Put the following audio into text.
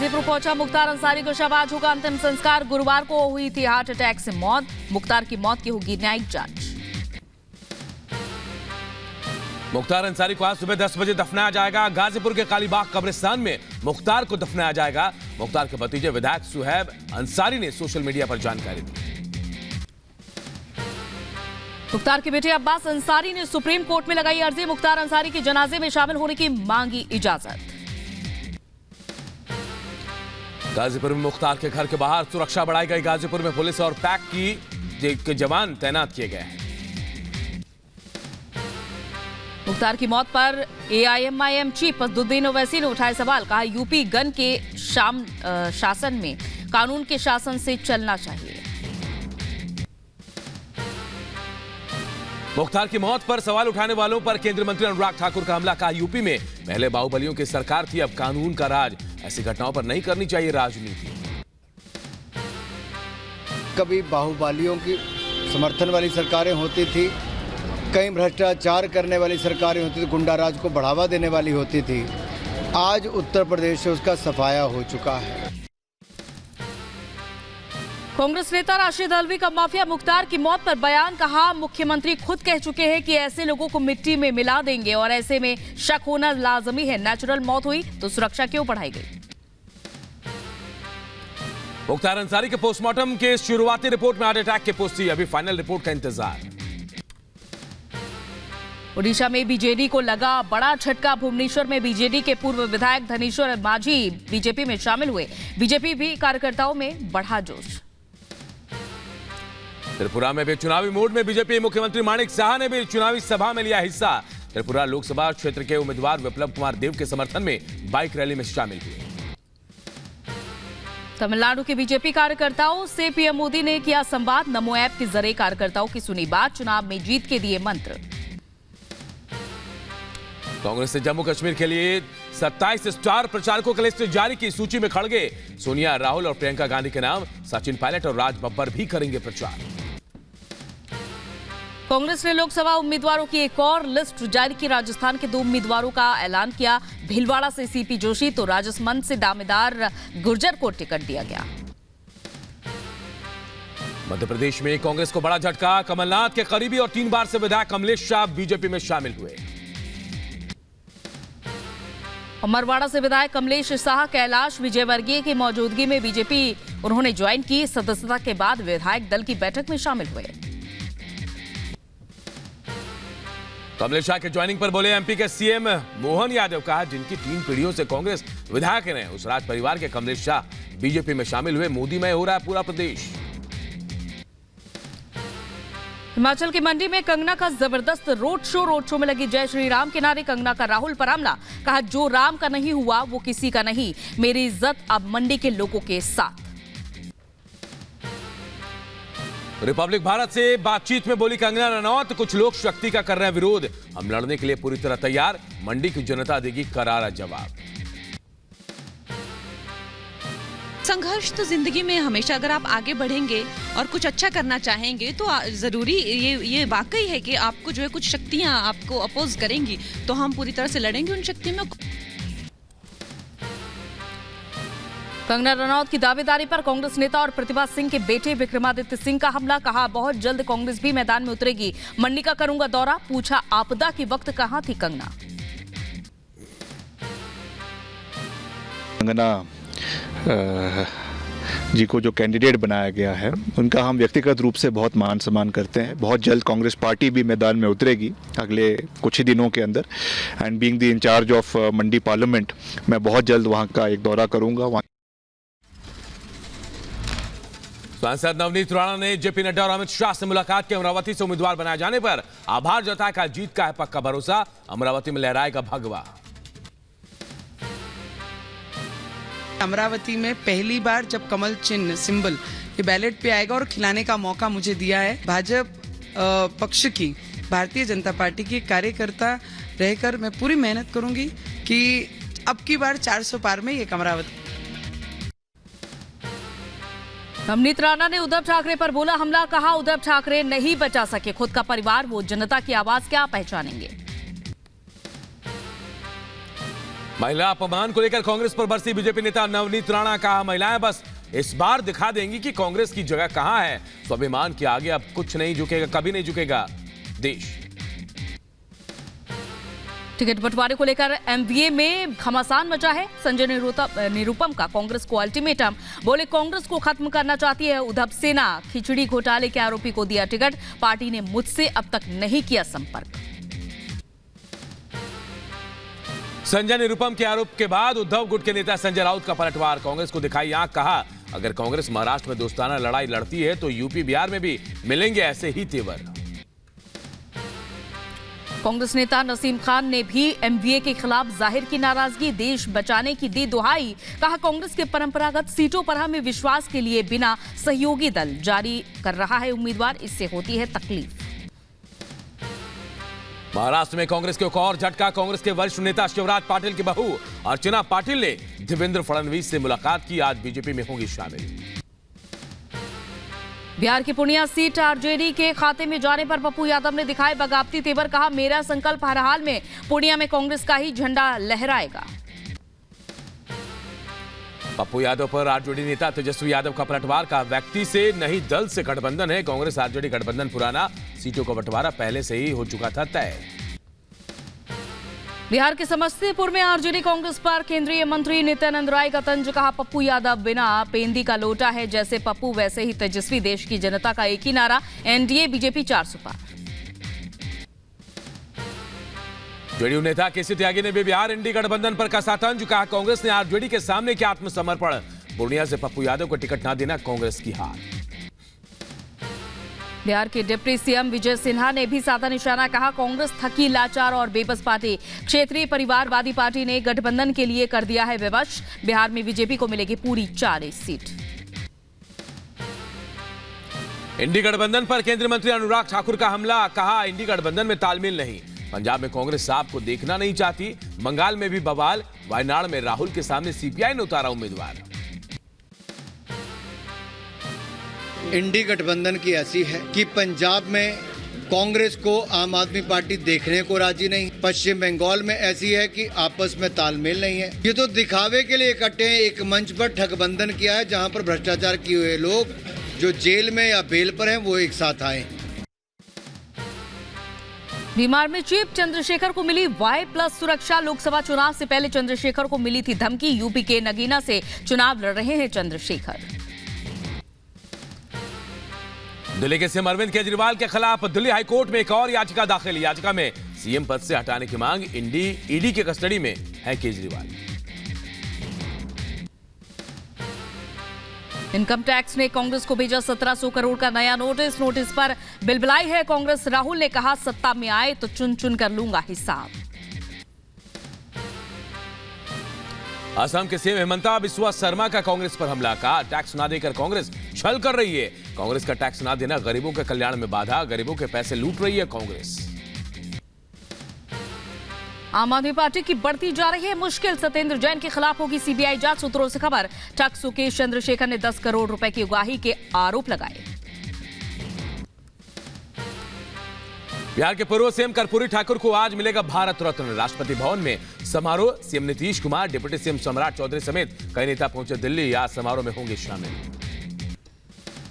गाजीपुर पहुंचा मुख्तार अंसारी को शव, आज होगा अंतिम संस्कार। गुरुवार को हुई थी हार्ट अटैक से मौत। मुख्तार की मौत की होगी न्यायिक जांच। मुख्तार अंसारी को आज सुबह 10 बजे दफनाया जाएगा। गाजीपुर के कालीबाग कब्रिस्तान में मुख्तार को दफनाया जाएगा। मुख्तार के भतीजे विधायक सुहैब अंसारी ने सोशल मीडिया पर जानकारी दी। मुख्तार के बेटे अब्बास अंसारी ने सुप्रीम कोर्ट में लगाई अर्जी, मुख्तार अंसारी के जनाजे में शामिल होने की मांगी इजाजत। गाजीपुर में मुख्तार के घर के बाहर सुरक्षा बढ़ाई गई। गाजीपुर में पुलिस और पैक के जवान तैनात किए गए हैं। मुख्तार की मौत पर एआईएमआईएम चीफ असदुद्दीन ओवैसी ने उठाए सवाल, कहा यूपी गन के शासन में कानून के शासन से चलना चाहिए। मुख्तार की मौत पर सवाल उठाने वालों पर केंद्रीय मंत्री अनुराग ठाकुर का हमला, कहा यूपी में पहले बाहुबलियों की सरकार थी, अब कानून का राज। ऐसी घटनाओं पर नहीं करनी चाहिए राजनीति। कभी बाहुबलियों की समर्थन वाली सरकारें होती थी, कई भ्रष्टाचार करने वाली सरकारें होती थी, गुंडा राज को बढ़ावा देने वाली होती थी। आज उत्तर प्रदेश से उसका सफाया हो चुका है। कांग्रेस नेता राशिद अल्वी का माफिया मुख्तार की मौत पर बयान, कहा मुख्यमंत्री खुद कह चुके हैं कि ऐसे लोगों को मिट्टी में मिला देंगे और ऐसे में शक होना लाजमी है। नेचुरल मौत हुई तो सुरक्षा क्यों बढ़ाई गई। मुख्तार अंसारी के पोस्टमार्टम के शुरुआती रिपोर्ट में हार्ट अटैक की पुष्टि, अभी फाइनल रिपोर्ट का इंतजार। ओडिशा में बीजेडी को लगा बड़ा झटका, भुवनेश्वर में बीजेडी के पूर्व विधायक धनेश्वर माझी बीजेपी में शामिल हुए। बीजेपी भी कार्यकर्ताओं में बढ़ा जोश। त्रिपुरा में भी चुनावी मूड में बीजेपी मुख्यमंत्री माणिक साहा ने भी चुनावी सभा में लिया हिस्सा। त्रिपुरा लोकसभा क्षेत्र के उम्मीदवार विप्लव कुमार देव के समर्थन में बाइक रैली में शामिल हुए। तमिलनाडु के बीजेपी कार्यकर्ताओं से पीएम मोदी ने किया संवाद, नमो ऐप के जरिए कार्यकर्ताओं की सुनी बात, चुनाव में जीत के दिए मंत्र। कांग्रेस ने जम्मू कश्मीर के लिए 27 स्टार प्रचारकों की लिस्ट जारी की। सूची में खड़गे सोनिया, राहुल और प्रियंका गांधी के नाम। सचिन पायलट और राज बब्बर भी करेंगे प्रचार। कांग्रेस ने लोकसभा उम्मीदवारों की एक और लिस्ट जारी की। राजस्थान के 2 उम्मीदवारों का ऐलान किया। भीलवाड़ा से सीपी जोशी तो राजसमंद से दामेदार गुर्जर को टिकट दिया गया। मध्य प्रदेश में कांग्रेस को बड़ा झटका, कमलनाथ के करीबी और 3 बार से विधायक कमलेश शाह बीजेपी में शामिल हुए। अमरवाड़ा से विधायक कमलेश शाह कैलाश विजयवर्गीय की मौजूदगी में बीजेपी उन्होंने ज्वाइन की। सदस्यता के बाद विधायक दल की बैठक में शामिल हुए। कमलेश शाह के ज्वाइनिंग पर बोले एमपी के सीएम मोहन यादव, कहा जिनकी 3 पीढ़ियों से कांग्रेस विधायक रहे उस राज परिवार के कमलेश शाह बीजेपी में शामिल हुए। मोदीमय हो रहा है पूरा प्रदेश। हिमाचल की मंडी में कंगना का जबरदस्त रोड शो में लगी जय श्री राम के नारे। कंगना का राहुल पर हमला, कहा जो राम का नहीं हुआ वो किसी का नहीं, मेरी इज्जत अब मंडी के लोगों के साथ। रिपब्लिक भारत से बातचीत में बोली कंगना रनौत, कुछ लोग शक्ति का कर रहे हैं विरोध, हम लड़ने के लिए पूरी तरह तैयार, मंडी की जनता देगी करारा जवाब। संघर्ष तो जिंदगी में हमेशा, अगर आप आगे बढ़ेंगे और कुछ अच्छा करना चाहेंगे तो जरूरी ये वाकई है कि आपको जो है कुछ शक्तियां आपको अपोज करेंगी, तो हम पूरी तरह से लड़ेंगे उन शक्तियों में। कंगना रनौत की दावेदारी पर कांग्रेस नेता और प्रतिभा सिंह के बेटे विक्रमादित्य सिंह का हमला, कहा बहुत जल्द कांग्रेस भी मैदान में उतरेगी, मंडी का करूंगा दौरा। पूछा आपदा के वक्त कहां थी कंगना। कंगना जी को जो कैंडिडेट बनाया गया है उनका हम व्यक्तिगत रूप से बहुत मान सम्मान करते हैं। बहुत जल्द कांग्रेस पार्टी भी मैदान में उतरेगी अगले कुछ ही दिनों के अंदर। And being the incharge of Mandi parliament, मैं बहुत जल्द वहां का एक दौरा करूंगा। सांसद नवनीत राणा ने जेपी नड्डा और अमित शाह से मुलाकात की। अमरावती से उम्मीदवार बनाए जाने पर आभार जताया, का जीत का है पक्का भरोसा, अमरावती में लहराएगा भगवा। अमरावती में पहली बार जब कमल चिन्ह सिंबल ये बैलेट पे आएगा और खिलाने का मौका मुझे दिया है। भाजपा पक्ष की, भारतीय जनता पार्टी की कार्यकर्ता रहकर मैं पूरी मेहनत करूंगी कि अब की बार 400 पार में ये अमरावती। नवनीत राणा ने उद्धव ठाकरे पर बोला हमला, कहा उद्धव ठाकरे नहीं बचा सके खुद का परिवार, वो जनता की आवाज क्या पहचानेंगे। महिला अपमान को लेकर कांग्रेस पर बरसी बीजेपी नेता नवनीत राणा। कहा, महिलाएं बस इस बार दिखा देंगी कि कांग्रेस की जगह कहां है। स्वाभिमान के आगे अब कुछ नहीं झुकेगा, कभी नहीं झुकेगा देश। टिकट बंटवारे को लेकर एमवीए में घमासान मचा है। संजय निरुपम का कांग्रेस को अल्टीमेटम। बोले, कांग्रेस को खत्म करना चाहती है उद्धव सेना। खिचड़ी घोटाले के आरोपी को दिया टिकट। पार्टी ने मुझसे अब तक नहीं किया संपर्क। संजय निरुपम के आरोप के बाद उद्धव गुट के नेता संजय राउत का पलटवार। कांग्रेस को दिखाई आंख। कहा, अगर कांग्रेस महाराष्ट्र में दोस्ताना लड़ाई लड़ती है तो यूपी बिहार में भी मिलेंगे ऐसे ही तेवर। कांग्रेस नेता नसीम खान ने भी एमवीए के खिलाफ जाहिर की नाराजगी। देश बचाने की दी दुहाई। कहा, कांग्रेस के परंपरागत सीटों पर हमें विश्वास के लिए बिना सहयोगी दल जारी कर रहा है उम्मीदवार, इससे होती है तकलीफ। महाराष्ट्र में कांग्रेस के एक और झटका। कांग्रेस के वरिष्ठ नेता शिवराज पाटिल की बहू अर्चना पाटिल ने देवेंद्र फडणवीस से मुलाकात की। आज बीजेपी में होंगी शामिल। बिहार की पूर्णिया सीट आरजेडी के खाते में जाने पर पप्पू यादव ने दिखाए बगावती तेवर। कहा, मेरा संकल्प हर हाल में पूर्णिया में कांग्रेस का ही झंडा लहराएगा। पप्पू यादव पर आरजेडी नेता तेजस्वी यादव का पलटवार। का व्यक्ति से नहीं दल से गठबंधन है। कांग्रेस आरजेडी गठबंधन पुराना, सीटों का बंटवारा पहले से ही हो चुका था तय। बिहार के समस्तीपुर में आरजेडी कांग्रेस पर केंद्रीय मंत्री नित्यानंद राय का तंज। कहा, पप्पू यादव बिना पेंदी का लोटा है। जैसे पप्पू वैसे ही तेजस्वी। देश की जनता का एक ही नारा, एनडीए बीजेपी 400 पार। जेडीयू नेता केसी त्यागी ने भी बिहार इंडी गठबंधन पर कसा तंज। कहा, कांग्रेस ने आरजेडी के सामने किया आत्मसमर्पण। पूर्णिया से पप्पू यादव को टिकट न देना कांग्रेस की हार। बिहार के डिप्टी सीएम विजय सिन्हा ने भी साधा निशाना। कहा, कांग्रेस थकी, लाचार और बेबस पार्टी। क्षेत्रीय परिवारवादी पार्टी ने गठबंधन के लिए कर दिया है विवश। बिहार में बीजेपी को मिलेगी पूरी 40 सीट। इंडी गठबंधन पर केंद्रीय मंत्री अनुराग ठाकुर का हमला। कहा, इंडी गठबंधन में तालमेल नहीं। पंजाब में कांग्रेस साहब को देखना नहीं चाहती। बंगाल में भी बवाल। वायनाड में राहुल के सामने सीपीआई ने उतारा उम्मीदवार। इंडी गठबंधन की ऐसी है कि पंजाब में कांग्रेस को आम आदमी पार्टी देखने को राजी नहीं। पश्चिम बंगाल में ऐसी है कि आपस में तालमेल नहीं है। ये तो दिखावे के लिए इकट्ठे हैं। एक मंच पर ठगबंधन किया है जहां पर भ्रष्टाचार किए हुए लोग जो जेल में या बेल पर हैं वो एक साथ आए। बीमार में चीफ, चंद्रशेखर को मिली Y+ सुरक्षा। लोकसभा चुनाव से पहले चंद्रशेखर को मिली थी धमकी। यूपी के नगीना से चुनाव लड़ रहे हैं चंद्रशेखर। दिल्ली के सीएम अरविंद केजरीवाल के खिलाफ दिल्ली हाईकोर्ट में एक और याचिका दाखिल। याचिका में सीएम पद से हटाने की मांग। ईडी के कस्टडी में है केजरीवाल। इनकम टैक्स ने कांग्रेस को भेजा 1700 करोड़ का नया नोटिस। नोटिस पर बिलबिलाई है कांग्रेस। राहुल ने कहा, सत्ता में आए तो चुन चुन कर लूंगा हिसाब। असम के सीएम हेमंता बिस्वा शर्मा का कांग्रेस पर हमला। कहा, टैक्स ना देकर कांग्रेस छल कर रही है। कांग्रेस का टैक्स ना देना गरीबों के कल्याण में बाधा। गरीबों के पैसे लूट रही है कांग्रेस। आम आदमी पार्टी की बढ़ती जा रही है मुश्किल। सत्येंद्र जैन के खिलाफ होगी सीबीआई जांच। सूत्रों से खबर, ठग सुकेश चंद्रशेखर ने 10 करोड़ रुपए की उगाही के आरोप लगाए। बिहार के पूर्व सीएम कर्पूरी ठाकुर को आज मिलेगा भारत रत्न। राष्ट्रपति भवन में समारोह। CM Nitish Kumar, deputy CM सम्राट चौधरी समेत कई नेता पहुंचे दिल्ली। आज समारोह में होंगे शामिल।